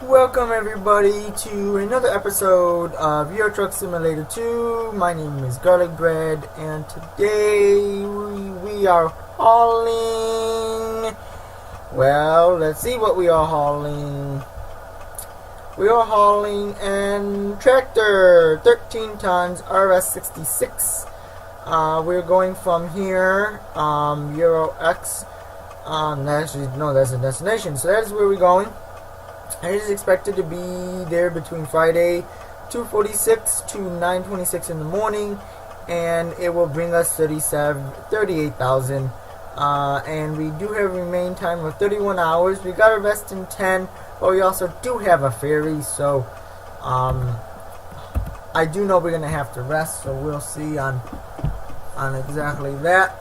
Welcome everybody to another episode of Euro Truck Simulator 2. My name is Garlic Bread, and today we are hauling. Well, let's see what we are hauling. We are hauling an tractor, 13 tons RS66. We're going from here, Euro X. Actually, no, that's the destination. So that is where we're going. And it is expected to be there between Friday 2:46 to 9:26 in the morning, and it will bring us 38,000. And we do have a remaining time of 31 hours. We got to rest in 10, but we also do have a ferry, so I do know we're gonna have to rest. So we'll see on exactly that.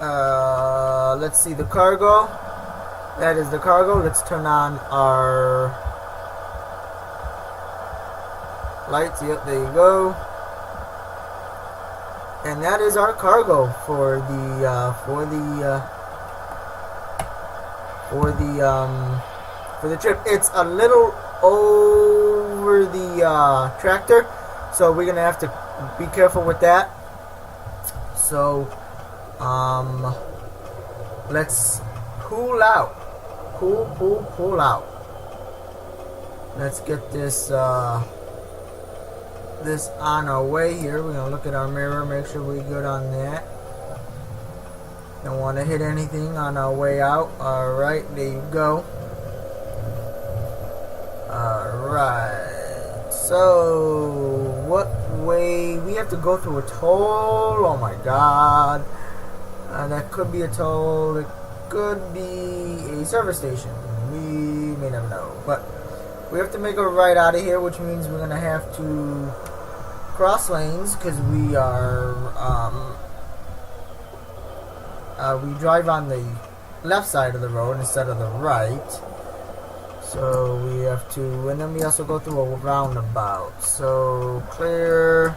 Let's see the cargo. That is the cargo. Let's turn on our lights. Yep, there you go. And that is our cargo for the trip. It's a little over the tractor, so we're gonna have to be careful with that. So let's pull out. Pull out. Let's get this this on our way here. We're gonna look at our mirror, make sure we're good on that. Don't want to hit anything on our way out. Alright, there you go. Alright. So what way? We have to go through a toll. Oh my god. That could be a toll. It could be a service station. We may never know. But we have to make a right out of here, which means we're gonna have to cross lanes because we are we drive on the left side of the road instead of the right. So we have to, and then we also go through a roundabout. So clear.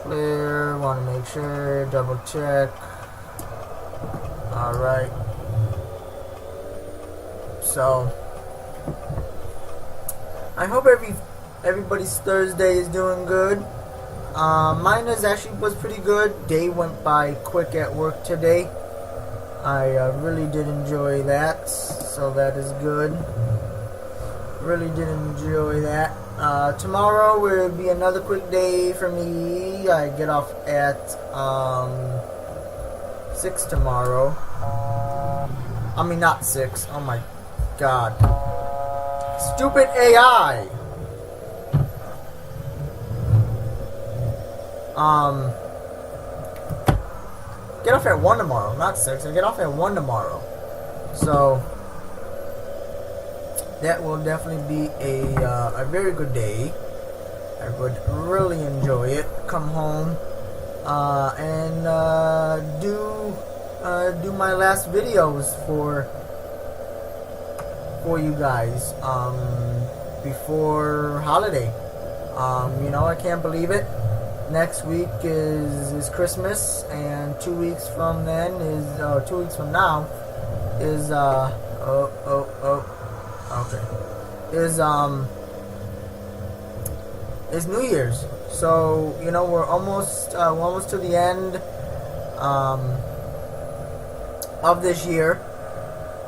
Want to make sure, double check. Alright. So I hope everybody's Thursday is doing good. Mine was pretty good. Day went by quick at work today. I really did enjoy that, so that is good. Really did enjoy that. Tomorrow will be another quick day for me. I get off at 6 tomorrow. I mean, not 6. Oh my god. Stupid AI! Get off at 1 tomorrow, not 6. I get off at 1 tomorrow. So that will definitely be a very good day. I would really enjoy it. Come home and do my last videos for you guys before holiday. I can't believe it. Next week is Christmas, and 2 weeks from then is 2 weeks from now is is New Year's. So we're almost to the end of this year.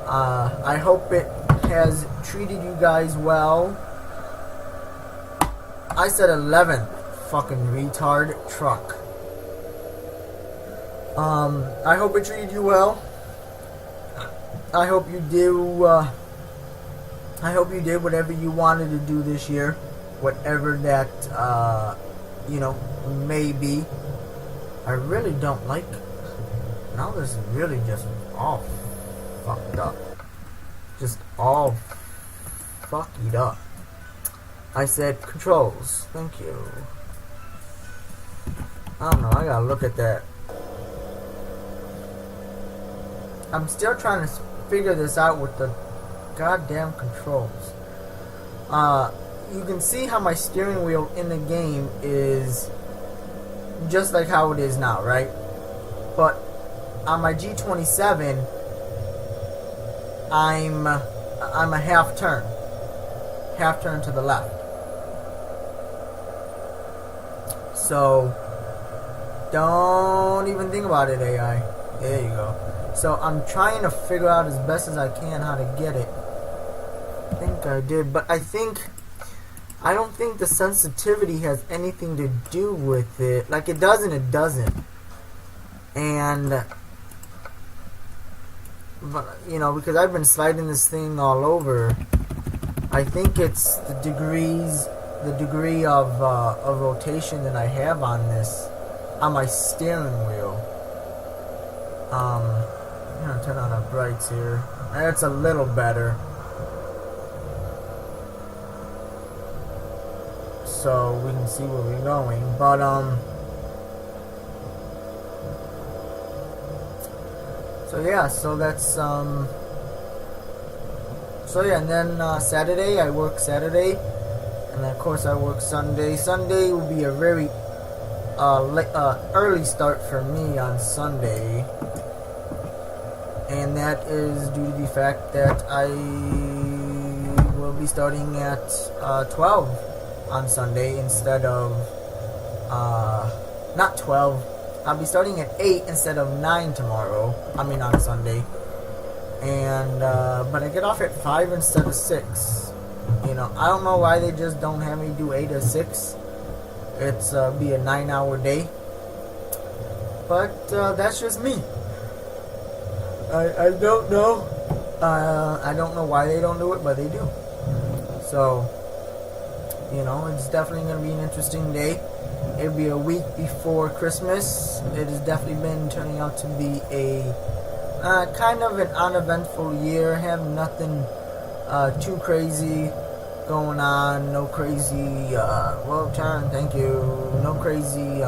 I hope it has treated you guys well. I said 11th. Fucking retard truck. I hope it treated you well. I hope you do. I hope you did whatever you wanted to do this year, whatever that may be. I really don't like. Now this is really just all fucked up. Just all fucked up. I said controls. Thank you. I don't know, I gotta look at that. I'm still trying to figure this out with the goddamn controls. You can see how my steering wheel in the game is just like how it is now, right? But on my G27, I'm I'm a half turn to the left. So don't even think about it, AI. There you go. So I'm trying to figure out as best as I can how to get it. I think I did, but I don't think the sensitivity has anything to do with it. Like, it does and it doesn't. And, but, you know, because I've been sliding this thing all over, I think it's the degree of rotation that I have on this, on my steering wheel. I'm gonna turn on the brights here. That's a little better. So we can see where we're going. But so yeah, so that's so yeah, and then Saturday I work Saturday, and then of course I work Sunday. Sunday will be a very early start for me on Sunday, and that is due to the fact that I will be starting at 12 on Sunday instead of not 12. I'll be starting at 8 instead of 9 tomorrow. I mean on Sunday. And but I get off at 5 instead of 6. You know, I don't know why they just don't have me do 8 or 6. It's be a 9-hour day. But that's just me. I don't know. I don't know why they don't do it, but they do. So, you know, it's definitely going to be an interesting day. It'll be a week before Christmas. It has definitely been turning out to be a kind of an uneventful year. Have nothing too crazy going on. No crazy, thank you. No crazy,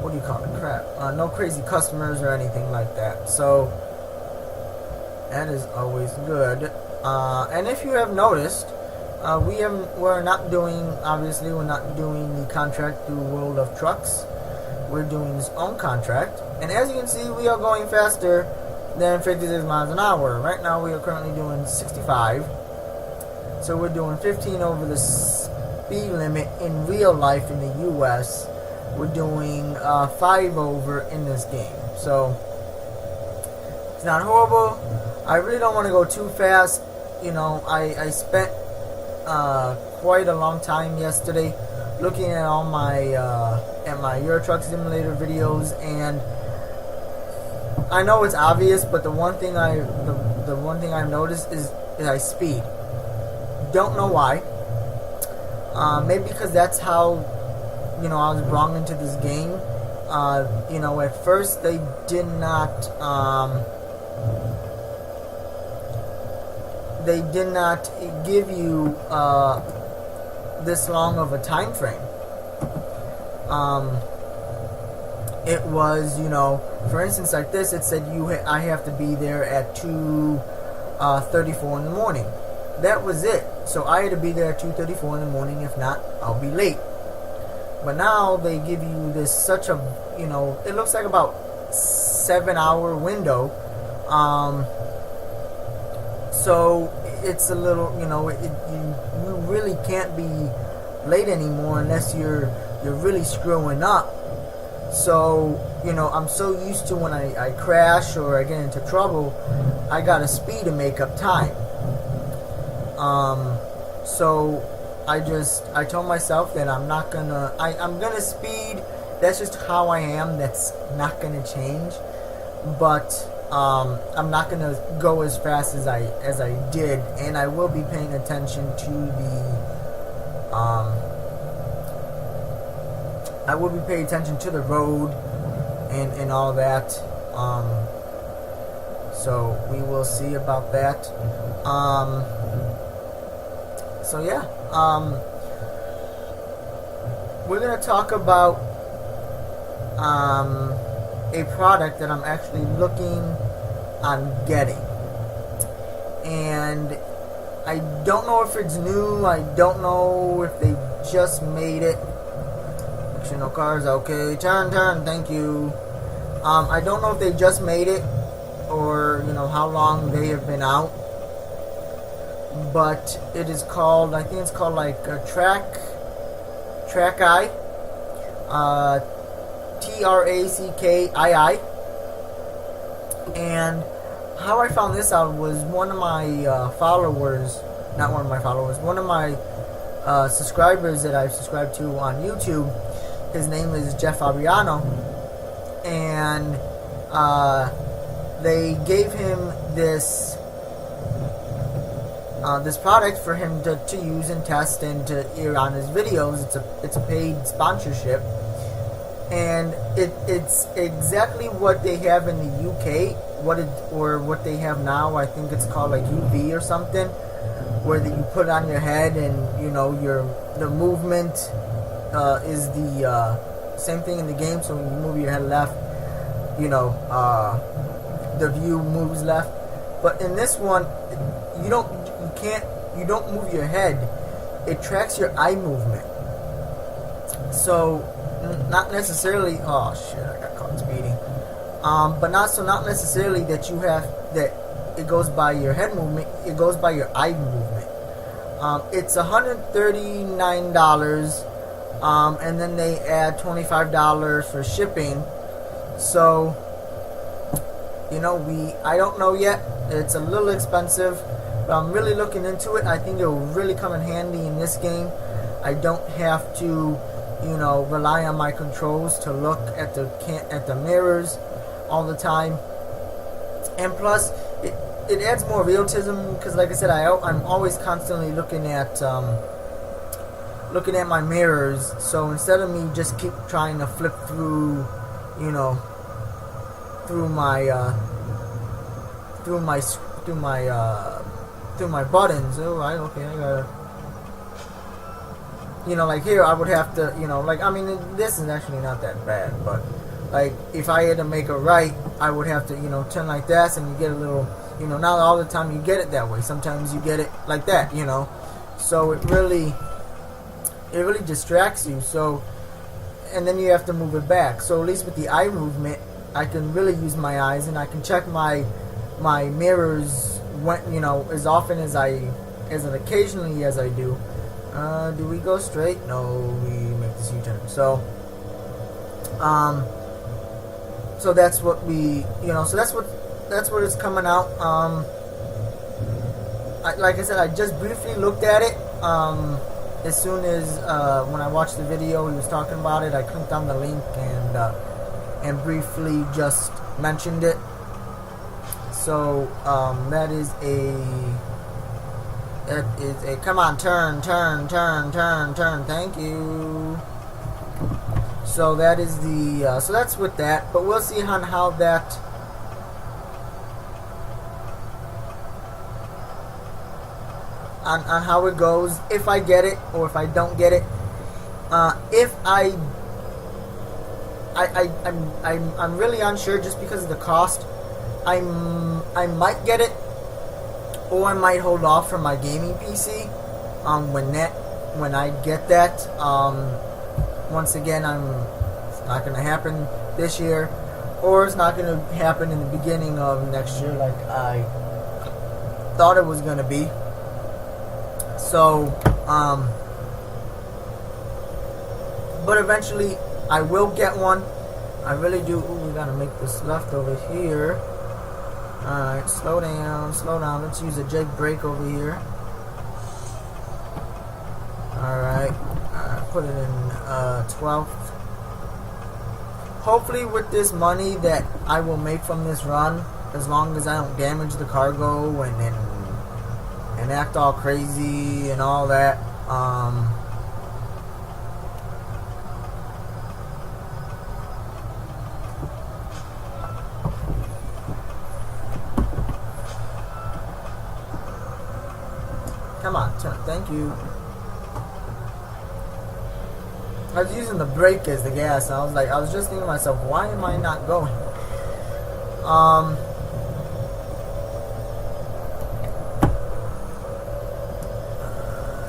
what do you call it? Crap. No crazy customers or anything like that. So, that is always good. And if you have noticed, we're not doing the contract through World of Trucks. We're doing his own contract, and as you can see, we are going faster than 56 miles an hour. Right now we are currently doing 65, so we're doing 15 over the speed limit in real life in the US. We're doing 5 over in this game, so it's not horrible. I really don't want to go too fast. You know, I spent quite a long time yesterday looking at all my Euro Truck Simulator videos, and I know it's obvious, but the one thing I've noticed is I speed. Don't know why. Maybe because that's how, you know, I was brought into this game. You know, at first they did not give you this long of a time frame. It was, you know, for instance, like this, it said I have to be there at 2:34 in the morning. That was it. So I had to be there at 2:34 in the morning. If not, I'll be late. But now they give you this such a, you know, it looks like about 7-hour window. So it's a little, you know, you really can't be late anymore unless you're really screwing up. So, you know, I'm so used to when I crash or I get into trouble, I gotta speed to make up time. So I told myself that I'm gonna speed. That's just how I am. That's not gonna change. But I'm not gonna go as fast as I did, and I will be paying attention to the road and all that. So we will see about that. So yeah, we're gonna talk about a product that I'm actually looking on getting, and I don't know if it's new. I don't know if they just made it. No cars, okay. Turn, thank you. I don't know if they just made it or how long they have been out, but it is called, I think it's called like Trackii, Trackii. And how I found this out was one of my followers, not one of my followers, one of my subscribers that I've subscribed to on YouTube. His name is Jeff Fabriano, and they gave him this this product for him to use and test and to air on his videos. It's a paid sponsorship, and it's exactly what they have in the UK, what they have now. I think it's called like UV or something, where that you put it on your head, and the movement is the same thing in the game. So when you move your head left, the view moves left. But in this one, you don't move your head. It tracks your eye movement. So not necessarily. Oh shit! I got caught speeding. But not necessarily that it goes by your head movement. It goes by your eye movement. It's $139, and then they add $25 for shipping. So I don't know yet. It's a little expensive, but I'm really looking into it. I think it will really come in handy in this game. I don't have to rely on my controls to look at the mirrors all the time, and plus it adds more realism, because like I said, I'm always constantly looking at my mirrors. So instead of me just keep trying to flip through through my buttons. Oh, I gotta. Like here, I would have to, this is actually not that bad, but like if I had to make a right, I would have to, turn like this, and you get a little, not all the time you get it that way. Sometimes you get it like that, So it really distracts you. So, and then you have to move it back. So at least with the eye movement, I can really use my eyes, and I can check my mirrors when, as often as occasionally as I do. Do we go straight? No, we make this U-turn. So that's what so that's what is coming out. Like I said, I just briefly looked at it. As soon as when I watched the video, he was talking about it. I clicked on the link and briefly just mentioned it. So that is a come on, turn. Thank you. So that is the so that's with that. But we'll see on how that on how it goes, if I get it or if I don't get it. If I'm really unsure just because of the cost. I might get it, or I might hold off from my gaming PC. When I get that, once again, it's not going to happen this year, or it's not going to happen in the beginning of next year, like I thought it was going to be. So, but eventually, I will get one. I really do. Ooh, we gotta make this left over here. Alright, slow down. Let's use a Jake brake over here. Alright, put it in 12th. Hopefully with this money that I will make from this run, as long as I don't damage the cargo and act all crazy and all that, come on, turn. Thank you. I was using the brake as the gas, and I was just thinking to myself, why am I not going?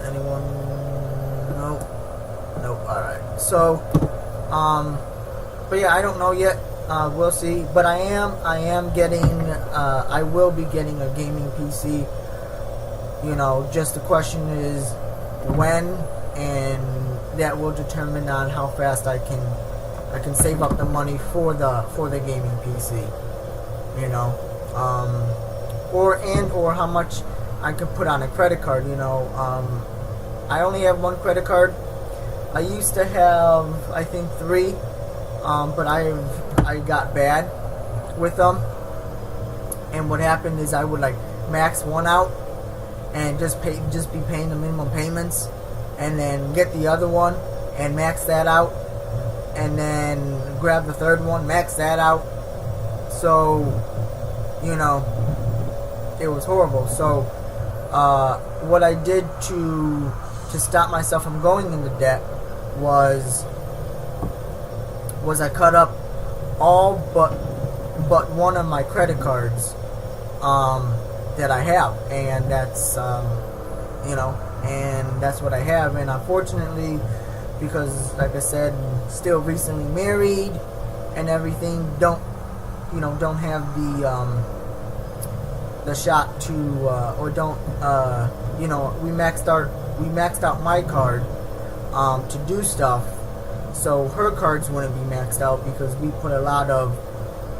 Anyone? Nope. Alright. So, but yeah, I don't know yet. We'll see. But I am getting I will be getting a gaming PC. You know, just the question is when, and that will determine on how fast I can save up the money for the gaming PC. You know, or how much I could put on a credit card. You know, I only have one credit card. I used to have, I think, 3, but I got bad with them. And what happened is I would like max one out and just be paying the minimum payments, and then get the other one and max that out, and then grab the third one, max that out. So, you know, it was horrible. So, what I did to stop myself from going into debt was I cut up all but one of my credit cards that I have, and that's you know, and that's what I have. And unfortunately, because like I said, still recently married and everything, don't have the shot to or don't you know, we maxed out my card to do stuff, so her cards wouldn't be maxed out because we put a lot of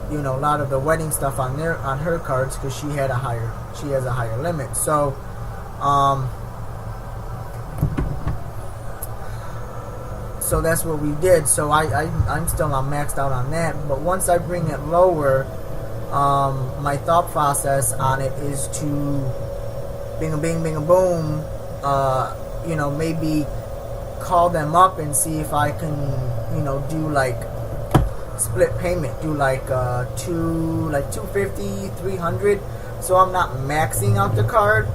the wedding stuff on her cards, because she has a higher limit. So so that's what we did. So I'm still not maxed out on that, but once I bring it lower, my thought process on it is to bing a bing bing a boom, you know, maybe call them up and see if I can, you know, do like split payment, do like 250, 300, so I'm not maxing out the card,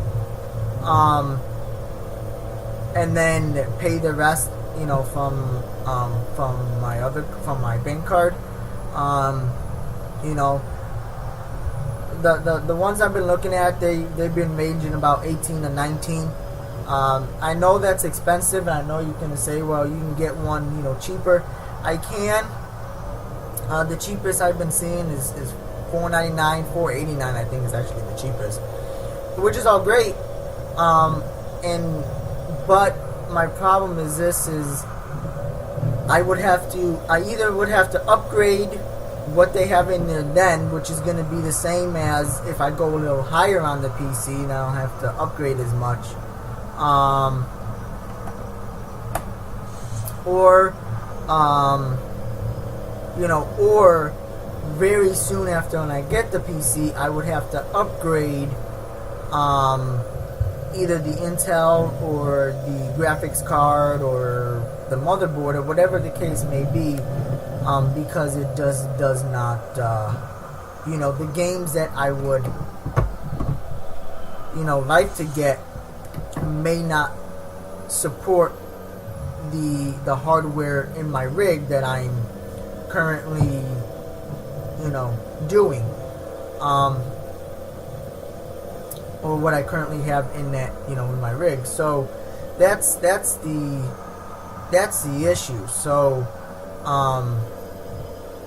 and then pay the rest, you know, from my bank card. You know, the ones I've been looking at, they've been ranging about 18 to 19. I know that's expensive, and I know you can say, well, you can get one, you know, cheaper. I can. The cheapest I've been seeing is $499, $489. I think is actually the cheapest, which is all great. But my problem is I either would have to upgrade what they have in there then, which is going to be the same as if I go a little higher on the PC, and I don't have to upgrade as much. You know, or very soon after when I get the PC, I would have to upgrade either the Intel or the graphics card or the motherboard or whatever the case may be, because it does not, you know, the games that I would, you know, like to get may not support the hardware in my rig that I'm currently, you know, doing, or what I currently have in that, you know, in my rig. So that's the issue. So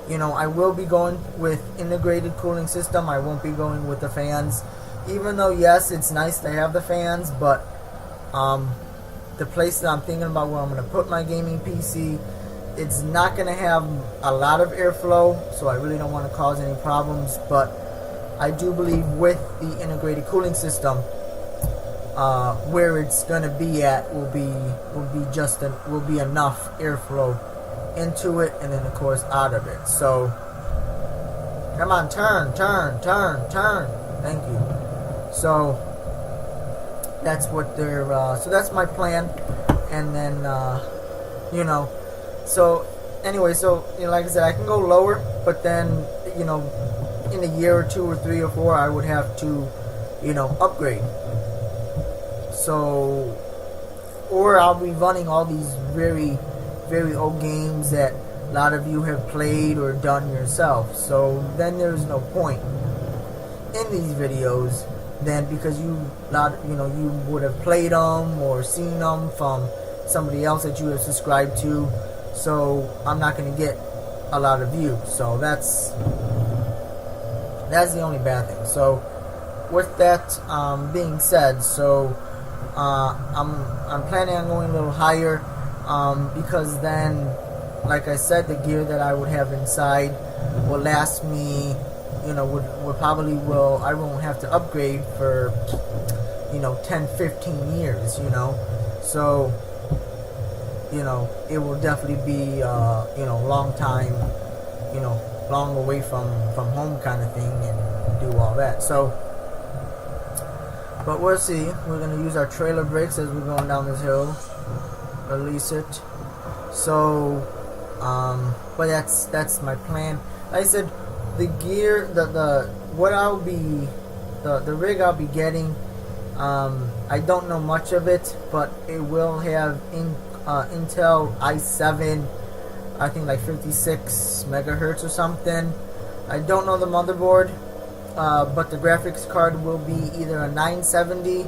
you know, I will be going with integrated cooling system. I won't be going with the fans, even though yes, it's nice to have the fans, but the place that I'm thinking about where I'm going to put my gaming PC, it's not going to have a lot of airflow, so I really don't want to cause any problems. But I do believe with the integrated cooling system, where it's going to be at will be enough airflow into it, and then of course out of it. So come on, turn. Thank you. So that's what they're. So that's my plan, and then you know. So anyway, so you know, like I said, I can go lower, but then, you know, in a year or 2 or 3 or 4, I would have to, you know, upgrade. So, or I'll be running all these very, very old games that a lot of you have played or done yourself. So then there's no point in these videos then, because you would have played them or seen them from somebody else that you have subscribed to. So I'm not going to get a lot of views. So that's That's the only bad thing. So with that being said, so I'm planning on going a little higher, because then, like I said, the gear that I would have inside will last me, would probably will I won't have to upgrade for 10, 15 years, so it will definitely be long time, long away from home kind of thing, and do all that. So, but we'll see. We're gonna use our trailer brakes as we're going down this hill. Release it. So, but that's my plan. Like I said, the gear, the rig I'll be getting. I don't know much of it, but it will have Intel i7, I think like 56 megahertz or something. I don't know the motherboard, but the graphics card will be either a 970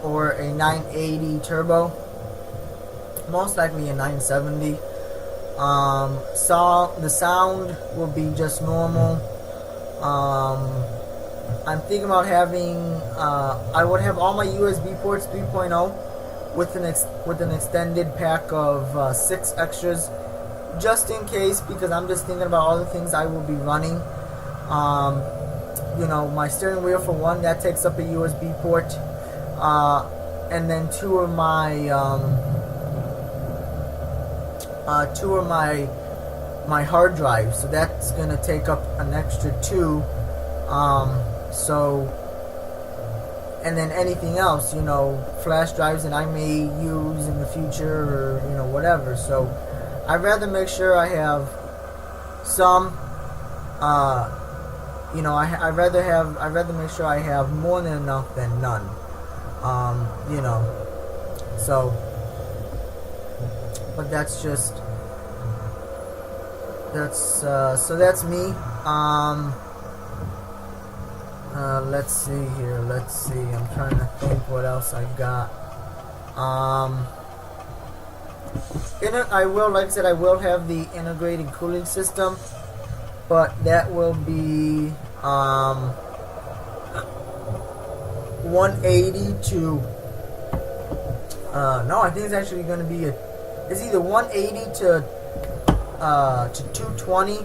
or a 980 turbo. Most likely a 970. So the sound will be just normal. I'm thinking about having, I would have all my USB ports 3.0 with an extended pack of 6 extras, just in case, because I'm just thinking about all the things I will be running. My steering wheel, for one, that takes up a USB port, and then two of my hard drives, so that's gonna take up an extra 2. And then anything else, flash drives that I may use in the future, or whatever. So I'd rather make sure I have some. I'd rather make sure I have more than enough than none. So, but that's that's me. Let's see here. I'm trying to think what else I got. I will have the integrated cooling system, but that will be 180 to. No, I think it's actually going to be it's either 180 to 220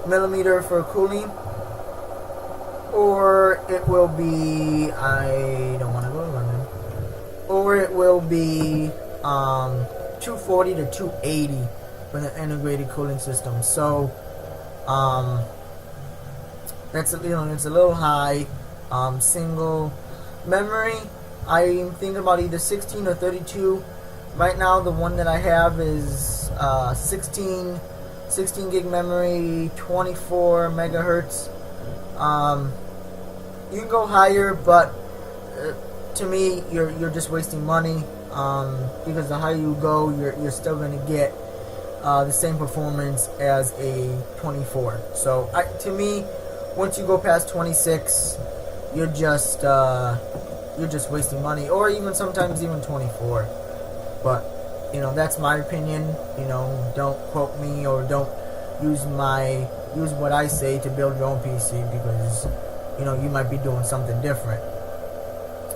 millimeter for cooling. Or it will be, I don't want to go to London, or it will be 240 to 280 for the integrated cooling system. So it's a little high. Single memory, I'm thinking about either 16 or 32. Right now the one that I have is 16 gig memory, 24 megahertz. You can go higher, but to me, you're just wasting money, because the higher you go, you're still going to get the same performance as a 24. So to me, once you go past 26, you're just wasting money, or even sometimes even 24. But that's my opinion. Don't quote me, or don't use what I say to build your own PC, because you might be doing something different,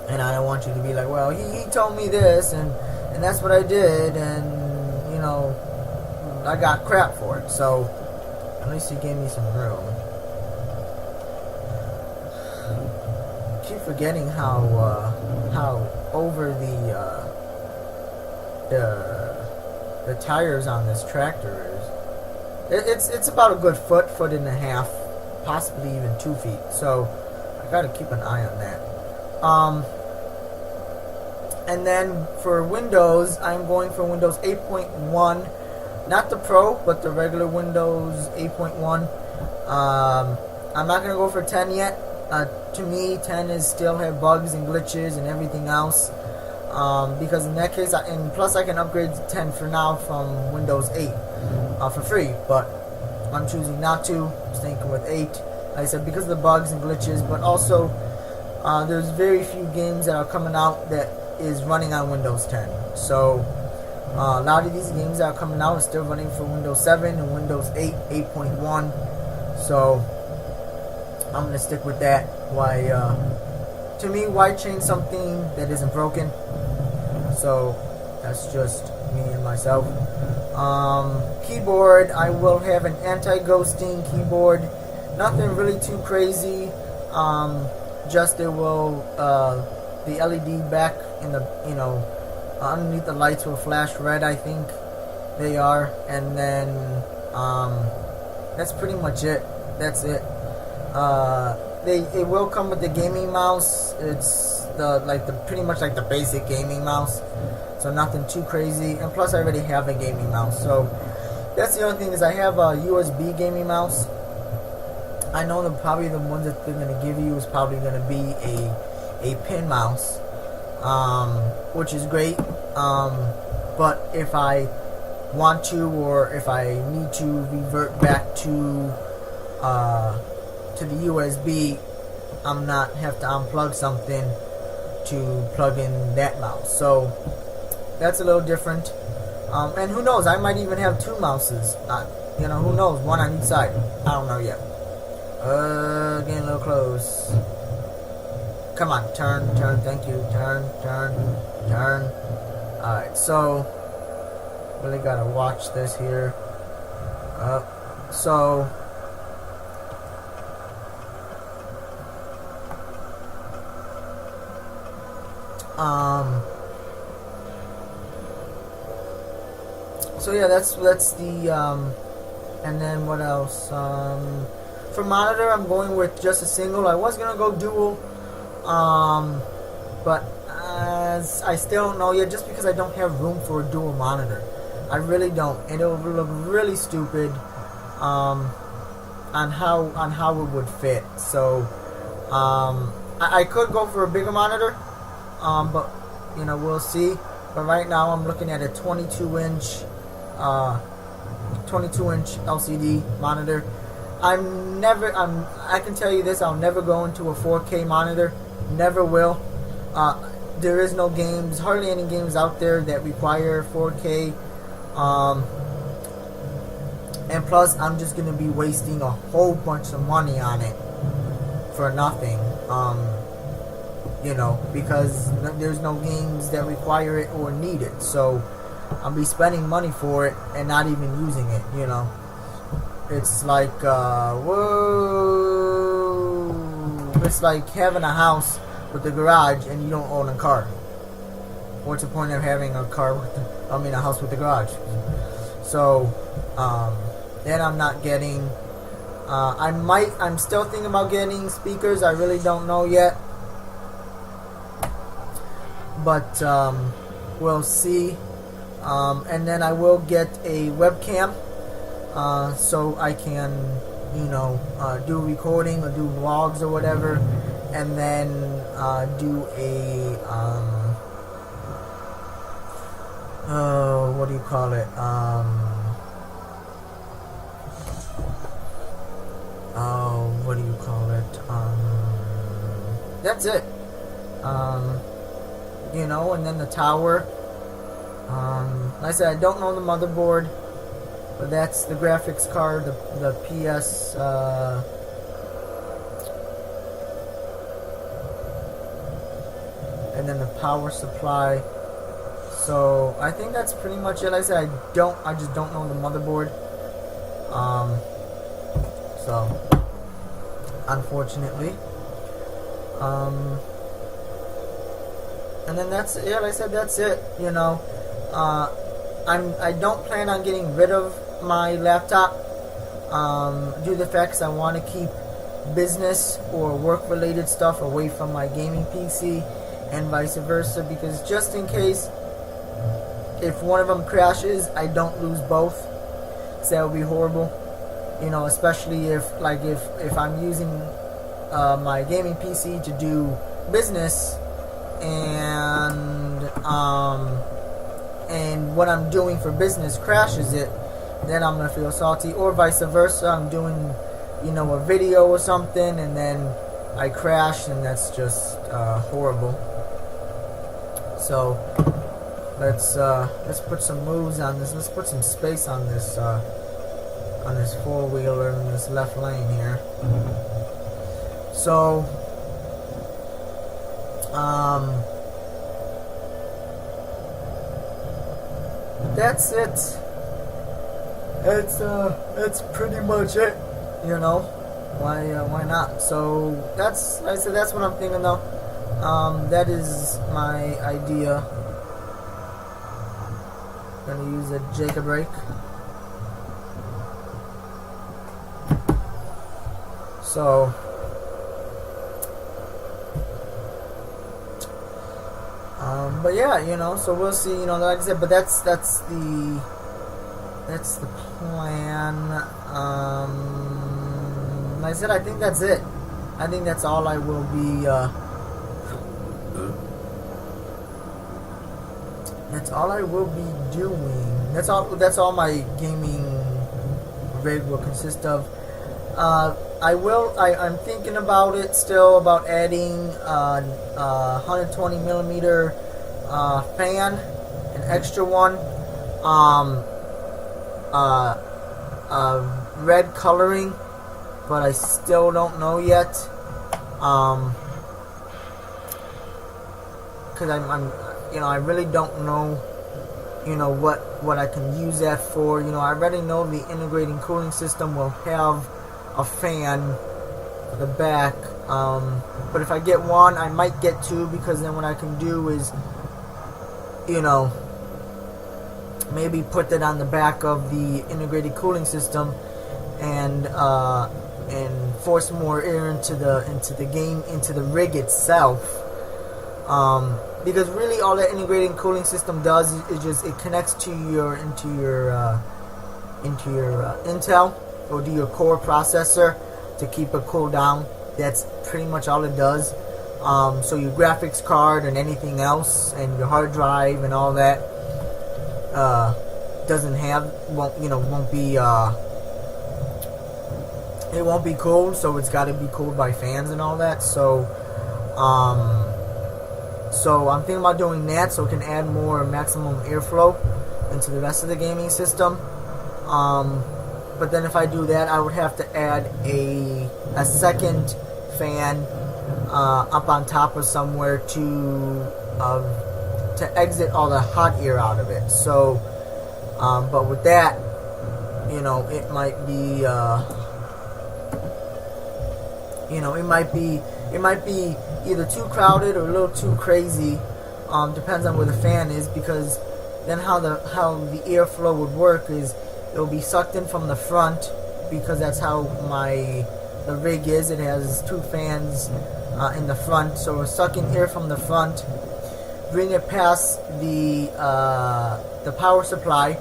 and I don't want you to be like, well, he told me this, and that's what I did, and I got crap for it. So at least he gave me some room. Keep forgetting how over the tires on this tractor is. It's about a good foot and a half, possibly even 2 feet. So I gotta keep an eye on that. And then for Windows, I'm going for Windows 8.1, not the Pro, but the regular Windows 8.1. I'm not gonna go for 10 yet. To me, 10 is still have bugs and glitches and everything else. Because in that case, and plus I can upgrade to 10 for now from Windows 8 for free, but I'm choosing not to. I'm sticking with 8, like I said, because of the bugs and glitches, but also there's very few games that are coming out that is running on Windows 10. So a lot of these games that are coming out are still running for Windows 7 and Windows 8, 8.1. So I'm gonna stick with that. Why? To me, why change something that isn't broken? So that's just me and myself. Keyboard, I will have an anti-ghosting keyboard. Nothing really too crazy. Just it will the LED back in the underneath the lights will flash red. I think they are, and then that's pretty much it. That's it. It will come with the gaming mouse. It's pretty much like the basic gaming mouse, so nothing too crazy. And plus, I already have a gaming mouse, so that's the only thing is I have a USB gaming mouse. I know that probably the ones that they're gonna give you is probably gonna be a pin mouse, which is great. But if I want to, or if I need to revert back to the USB, I'm not have to unplug something to plug in that mouse. So that's a little different. And who knows? I might even have two mouses. Who knows? One on each side. I don't know yet. Getting a little close. Come on, turn, thank you. Turn. Alright, so really gotta watch this here. So yeah, that's the and then what else? For monitor, I'm going with just a single. I was gonna go dual, but I still don't know yet. Just because I don't have room for a dual monitor, I really don't, and it'll look really stupid on how it would fit. So I could go for a bigger monitor, but we'll see. But right now, I'm looking at a 22-inch LCD monitor. I can tell you this, I'll never go into a 4K monitor. Never will. There is no games, hardly any games out there that require 4K. And plus, I'm just going to be wasting a whole bunch of money on it for nothing. Because there's no games that require it or need it. So I'll be spending money for it and not even using it, It's like, whoa. It's like having a house with a garage and you don't own a car. What's the point of having a house with a garage? So, then I'm not getting, I'm still thinking about getting speakers. I really don't know yet. But, we'll see. And then I will get a webcam. So I can, do recording or do vlogs or whatever, and then do a what do you call it? What do you call it? That's it. And then the tower. Like I said, I don't know the motherboard. But that's the graphics card, the PS, and then the power supply. So I think that's pretty much it. Like I said, I just don't know the motherboard. So unfortunately, and then that's it. Like I said, that's it. I don't plan on getting rid of my laptop due to the fact I want to keep business or work related stuff away from my gaming PC and vice versa, because just in case if one of them crashes, I don't lose both. So that would be horrible, especially if I'm using my gaming PC to do business and what I'm doing for business crashes it, then I'm gonna feel salty. Or vice versa, I'm doing a video or something and then I crash, and that's just horrible. So let's put some moves on this. Let's put some space on this four-wheeler in this left lane here. So that's it. That's pretty much it. You know, why not? So that's, like I said, that's what I'm thinking though. That is my idea. Gonna use a Jacob brake. So but yeah, you know, so we'll see, you know, like I said, but that's the plan. Like I said, I think that's it. I think that's all I will be that's all I will be doing. That's all my gaming rig will consist of. I'm thinking about it still, about adding a 120 millimeter fan, an extra one, red coloring, but I still don't know yet, because I'm you know, I really don't know, you know, what I can use that for. You know, I already know the integrating cooling system will have a fan for the back, but if I get one, I might get two, because then what I can do is, you know, maybe put that on the back of the integrated cooling system and force more air into the rig itself, because really all that integrated cooling system does is just it connects to your Intel, or to your core processor to keep it cooled down. That's pretty much all it does. So your graphics card and anything else, and your hard drive and all that, won't be cooled. So it's got to be cooled by fans and all that. So I'm thinking about doing that, so it can add more maximum airflow into the rest of the gaming system. But then if I do that, I would have to add a second fan up on top of somewhere to exit all the hot air out of it. So, but with that, you know, it might be, it might be either too crowded or a little too crazy. Depends on where the fan is, because then how the airflow would work is it'll be sucked in from the front, because that's how the rig is. It has two fans in the front, so we're sucking air from the front, bring it past the power supply,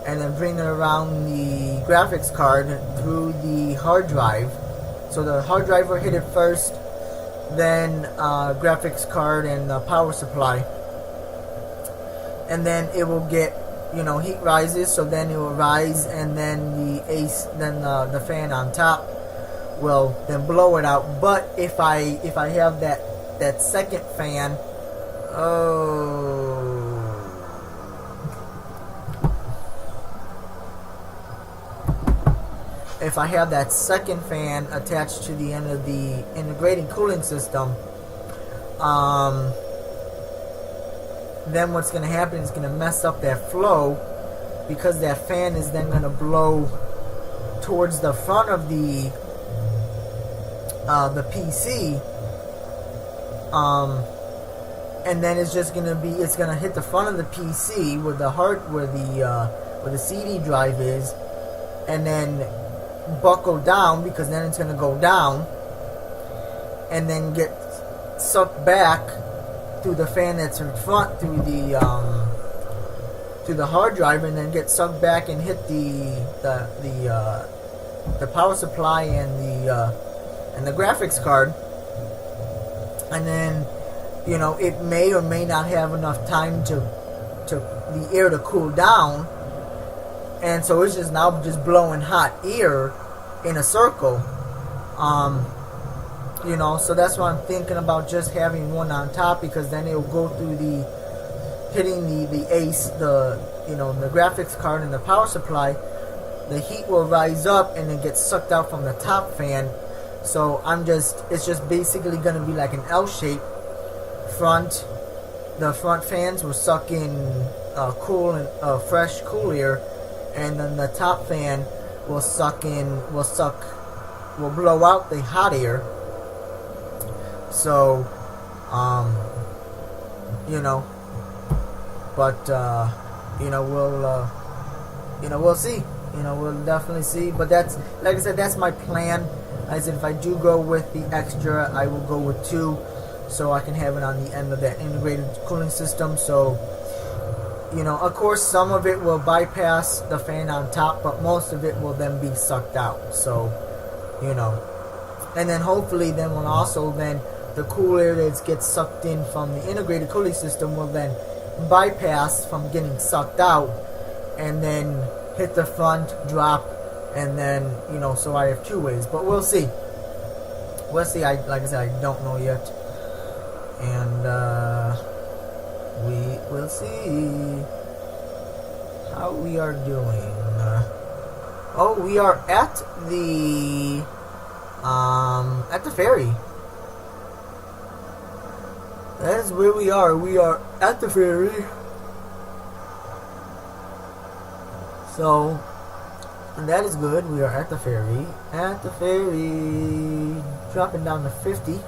and then bring it around the graphics card through the hard drive. So the hard drive will hit it first, then graphics card and the power supply, and then it will get, you know, heat rises, so then it will rise, and then the fan on top will then blow it out. But if I have that second fan, if I have that second fan attached to the end of the integrated cooling system, then what's going to happen is going to mess up that flow, because that fan is then going to blow towards the front of the PC, and then it's just going to hit the front of the PC where the CD drive is, and then buckle down, because then it's going to go down and then get sucked back through the fan that's in front, through the hard drive, and then get sucked back and hit the power supply and the graphics card. And then, you know, it may or may not have enough time to the air to cool down, and so it's just blowing hot air in a circle. You know, so that's why I'm thinking about just having one on top, because then it'll go through hitting the ACE, the graphics card and the power supply. The heat will rise up and then get sucked out from the top fan So it's just basically going to be like an L shape front. The front fans will suck in cool and fresh cool air, and then the top fan will blow out the hot air. So, but we'll see. We'll definitely see. But that's, like I said, that's my plan. As if I do go with the extra, I will go with 2, so I can have it on the end of that integrated cooling system. So, of course, some of it will bypass the fan on top, but most of it will then be sucked out. So, and then hopefully then will also the cool air that gets sucked in from the integrated cooling system will then bypass from getting sucked out and then hit the front, drop, and then, so I have 2 ways. But we'll see. Like I said, I don't know yet. And we will see how we are doing. We are at the ferry. That is where we are. We are at the ferry. So, that is good. We are at the ferry. At the ferry. Dropping down to 50.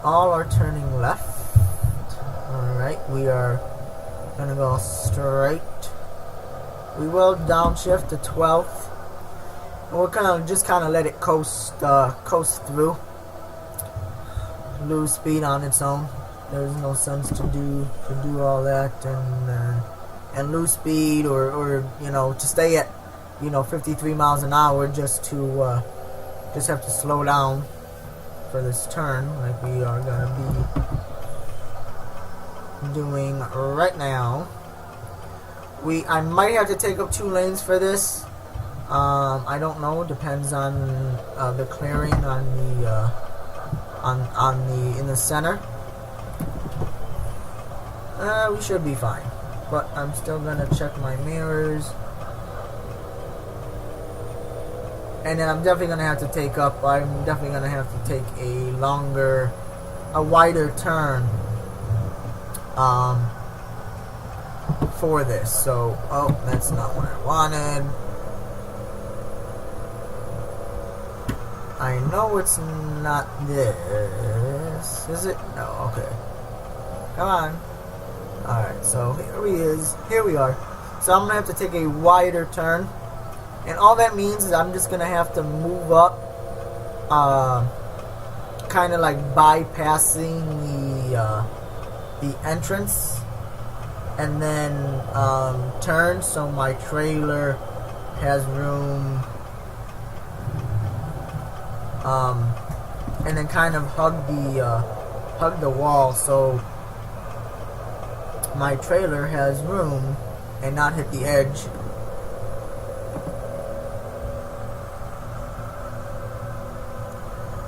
All are turning left. Alright, we are going to go straight. We will downshift to 12th. And we'll kind of let it coast through. Lose speed on its own. There's no sense to do all that and lose speed or to stay at 53 miles an hour just have to slow down for this turn like we are gonna be doing right now. I might have to take up 2 lanes for this. I don't know. Depends on the clearing on the in the center. We should be fine, but I'm still gonna check my mirrors, and then I'm definitely gonna have to take up. I'm definitely gonna have to take a wider turn, for this. So, that's not what I wanted. I know it's not this. Is it? No. Okay. Come on. Alright, so here we are. So I'm going to have to take a wider turn. And all that means is I'm just going to have to move up, kind of like bypassing the entrance, and then turn so my trailer has room, and then kind of hug the wall so my trailer has room and not hit the edge.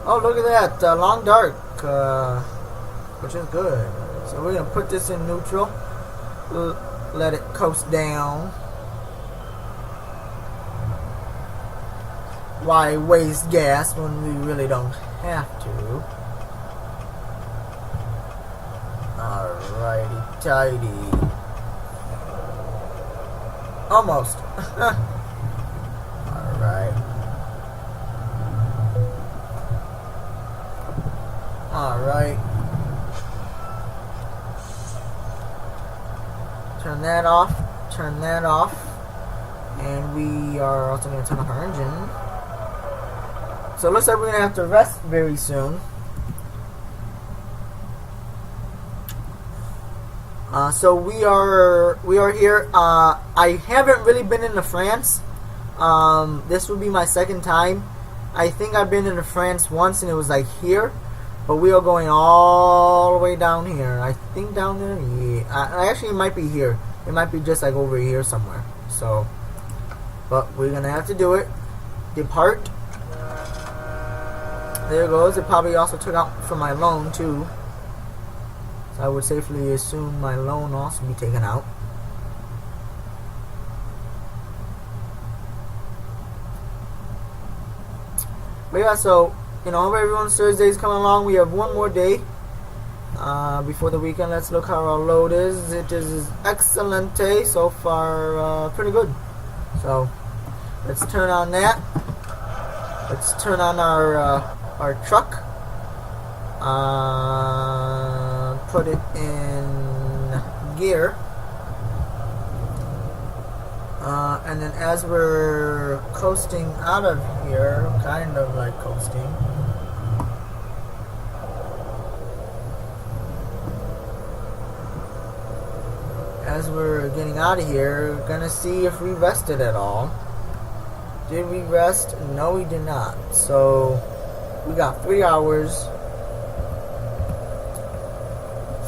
Oh, look at that, long dark, which is good. So we're gonna put this in neutral, let it coast down. Why waste gas when we really don't have to? Alrighty, tidy. Almost. Alright. Alright. Turn that off. Turn that off. And we are also going to turn off our engine. So it looks like we're going to have to rest very soon. So we are here. I haven't really been into France. This will be my second time. I think I've been into France once and it was like here, but we are going all the way down here. I think down there. Yeah. Actually, it might be here. It might be just like over here somewhere. So, but we're gonna have to do it. Depart. There it goes. It probably also took out from my loan too. I would safely assume my loan also be taken out. But yeah, so hope everyone's Thursday is coming along. We have one more day before the weekend. Let's look how our load is. It is excelente so far, pretty good. So let's turn on that. Let's turn on our truck. Put it in gear. And then as we're coasting out of here, kind of like coasting, as we're getting out of here, we're gonna see if we rested at all. Did we rest? No, we did not. So we got 3 hours.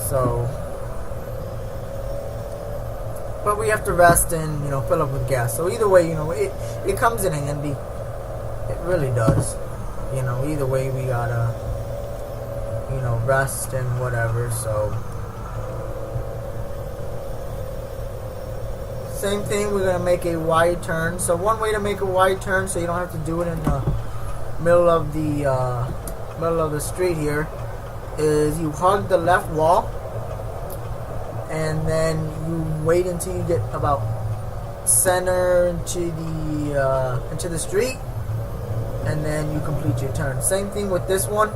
So, but we have to rest and fill up with gas. So either way, it comes in handy. It really does. Either way we gotta rest and whatever. So same thing. We're gonna make a wide turn. So one way to make a wide turn, so you don't have to do it in the middle of the street here, is you hug the left wall. And then you wait until you get about center into the street, and then you complete your turn. Same thing with this one.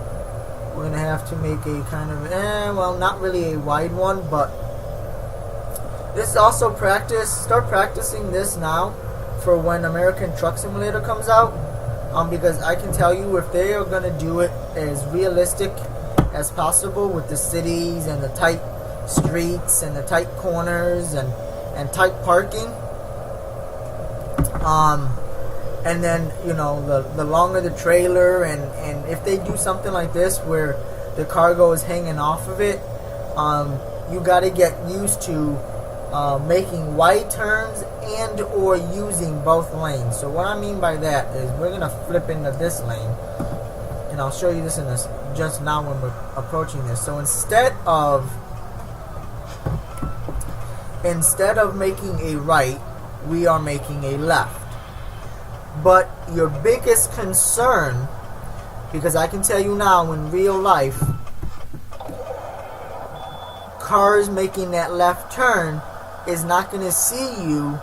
We're gonna have to make a kind of well, not really a wide one, but this is also practice. Start practicing this now for when American Truck Simulator comes out, because I can tell you, if they are gonna do it as realistic as possible with the cities and the tight streets and the tight corners and tight parking, and then the longer the trailer, and if they do something like this where the cargo is hanging off of it, you got to get used to making wide turns and or using both lanes. So what I mean by that is we're gonna flip into this lane, and I'll show you this in this just now when we're approaching this. So instead of making a right, we are making a left. But your biggest concern, because I can tell you now, in real life, cars making that left turn is not going to see you.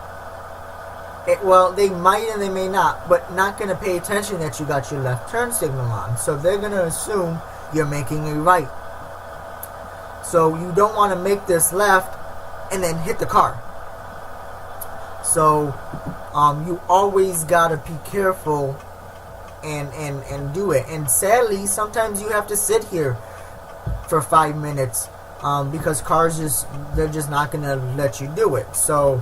Well, they might and they may not, but not going to pay attention that you got your left turn signal on. So they're going to assume you're making a right. So you don't want to make this left and then hit the car. So you always gotta be careful and do it. And sadly, sometimes you have to sit here for 5 minutes because cars they're just not gonna let you do it. So,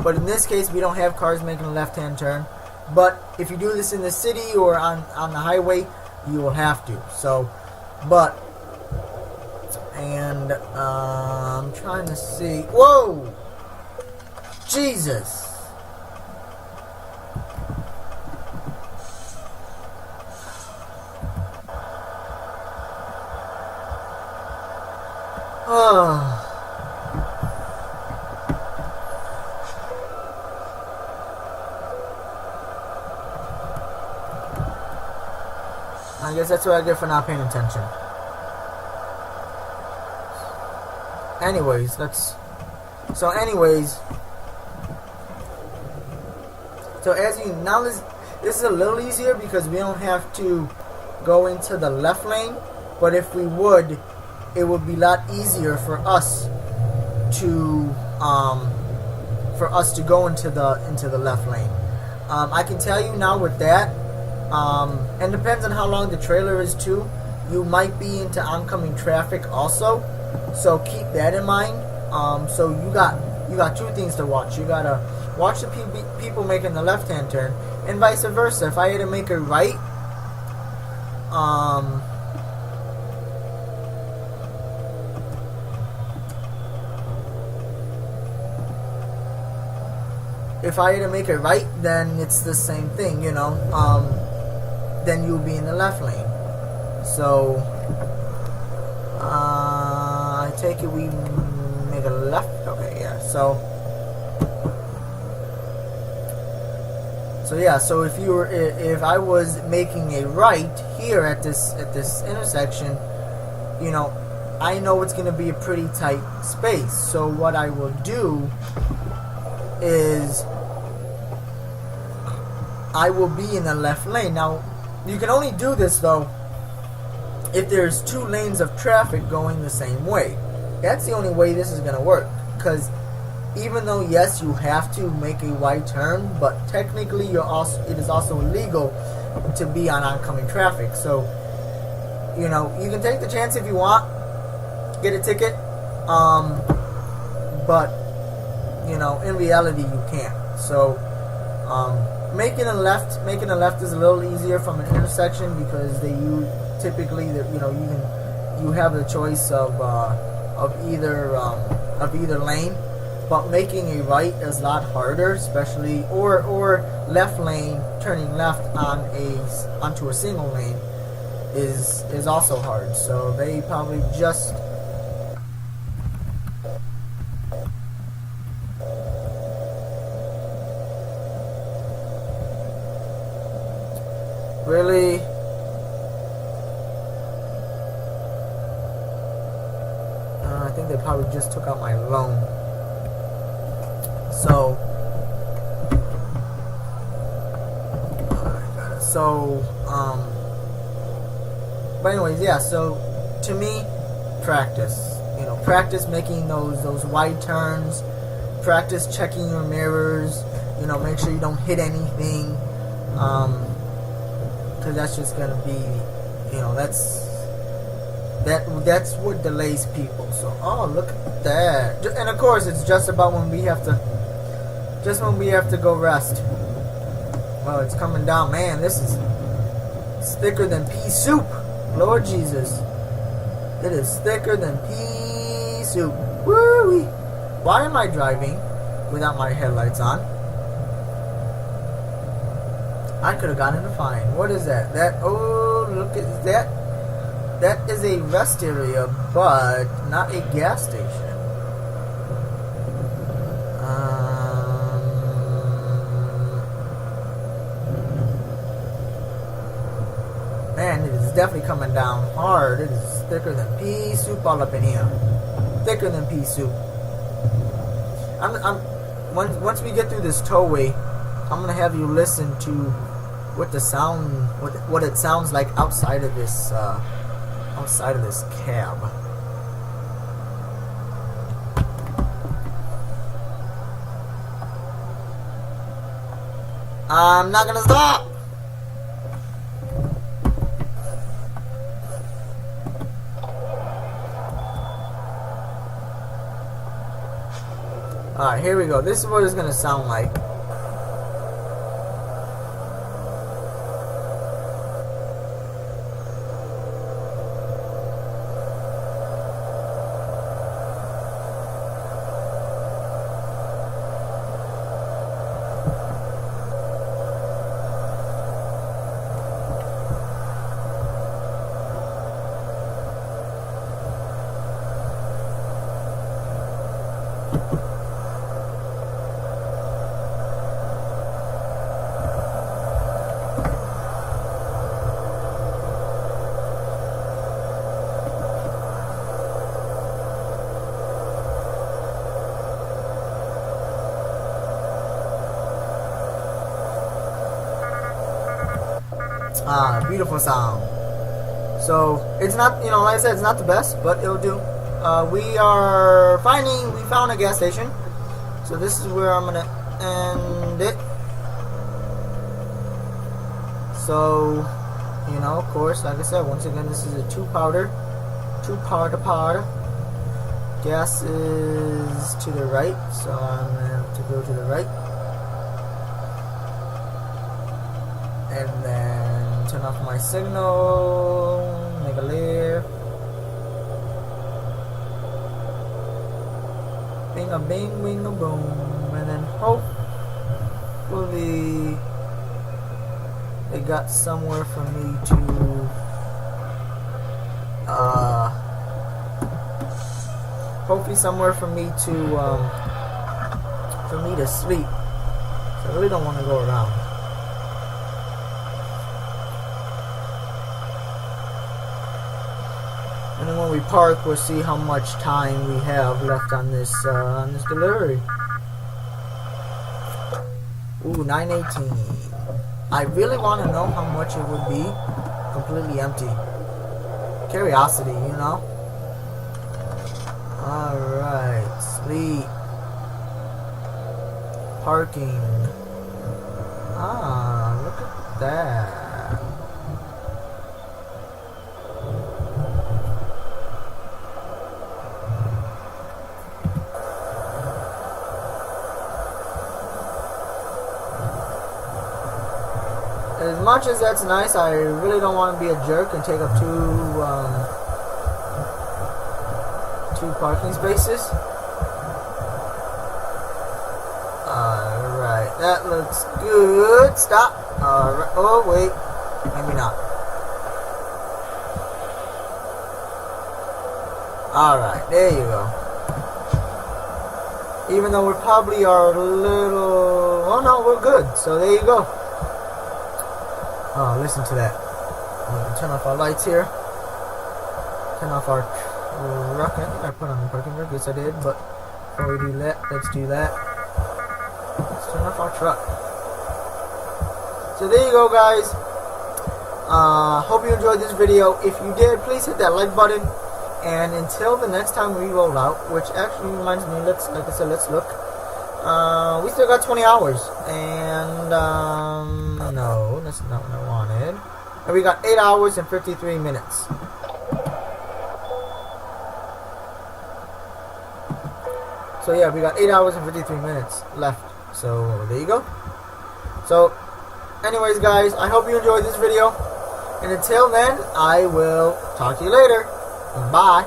but in this case, we don't have cars making a left-hand turn. But if you do this in the city or on the highway, you will have to. So, but. And I'm trying to see. Whoa! Jesus! I guess that's what I get for not paying attention. Anyways, so as you now, this is a little easier because we don't have to go into the left lane. But if we would, it would be a lot easier for us to go into the left lane. I can tell you now with that, and depends on how long the trailer is too. You might be into oncoming traffic also. So keep that in mind. So you got two things to watch. You gotta watch the people making the left-hand turn, and vice versa. If I had to make a right, then it's the same thing, then you'll be in the left lane. So I take it we make a left. Okay, yeah. So So yeah, so if I was making a right here at this intersection, you know, I know it's going to be a pretty tight space. So what I will do is I will be in the left lane. Now, you can only do this though if there's 2 lanes of traffic going the same way. That's the only way this is going to work. Because even though yes, you have to make a wide turn, but technically it is also illegal to be on oncoming traffic. So, you know, you can take the chance if you want, get a ticket, but you know, in reality you can't. So making a left is a little easier from an intersection because typically you have the choice of either lane. But making a right is a lot harder, especially or left lane, turning left onto a single lane is also hard. So they probably just really. I think they probably just took out my loan. But anyways, yeah, so to me, practice. You know, practice making those wide turns, practice checking your mirrors, you know, make sure you don't hit anything, because that's just gonna be, you know, that's what delays people. So, oh, look at that. And of course, it's just about when we have to go rest. Oh, it's coming down. Man, this is thicker than pea soup. Lord Jesus. It is thicker than pea soup. Woo-wee. Why am I driving without my headlights on? I could have gotten a fine. What is that? Oh, look at that. That is a rest area, but not a gas station. Man, it is definitely coming down hard. It is thicker than pea soup all up in here. Thicker than pea soup. Once we get through this tollway, I'm gonna have you listen to what it sounds like outside of this cab. I'm not gonna stop. Alright, here we go. This is what it's gonna sound like. Beautiful sound. So it's not, you know, like I said, it's not the best, but it'll do. We found a gas station. So this is where I'm gonna end it. So, you know, of course, like I said, once again, this is a two powder pod. Gas is to the right, so I'm gonna have to go to the right. And then turn off my signal, make a left. Bing a bing, wing a boom. And then hopefully they got somewhere for me to sleep. So I really don't want to go around. And then when we park, we'll see how much time we have left on this delivery. Ooh, 9:18. I really want to know how much it would be completely empty. Curiosity, you know. All right, sleep, parking. Ah, look at that. As much as that's nice, I really don't want to be a jerk and take up two parking spaces. Alright, that looks good. Stop. Alright, oh wait, maybe not. Alright, there you go. Even though we probably are a little... Oh no, we're good. So there you go. Oh, listen to that. I'm going to turn off our lights here. Turn off our truck. I think I put on the parking brake. Yes, I did. But before we do that, let's do that. Let's turn off our truck. So there you go, guys. Hope you enjoyed this video. If you did, please hit that like button. And until the next time we roll out, which actually reminds me, like I said, let's look. We still got 20 hours. And, no, that's not what I wanted. And we got 8 hours and 53 minutes. So yeah, we got 8 hours and 53 minutes left. So there you go. So anyways, guys, I hope you enjoyed this video. And until then, I will talk to you later. Bye.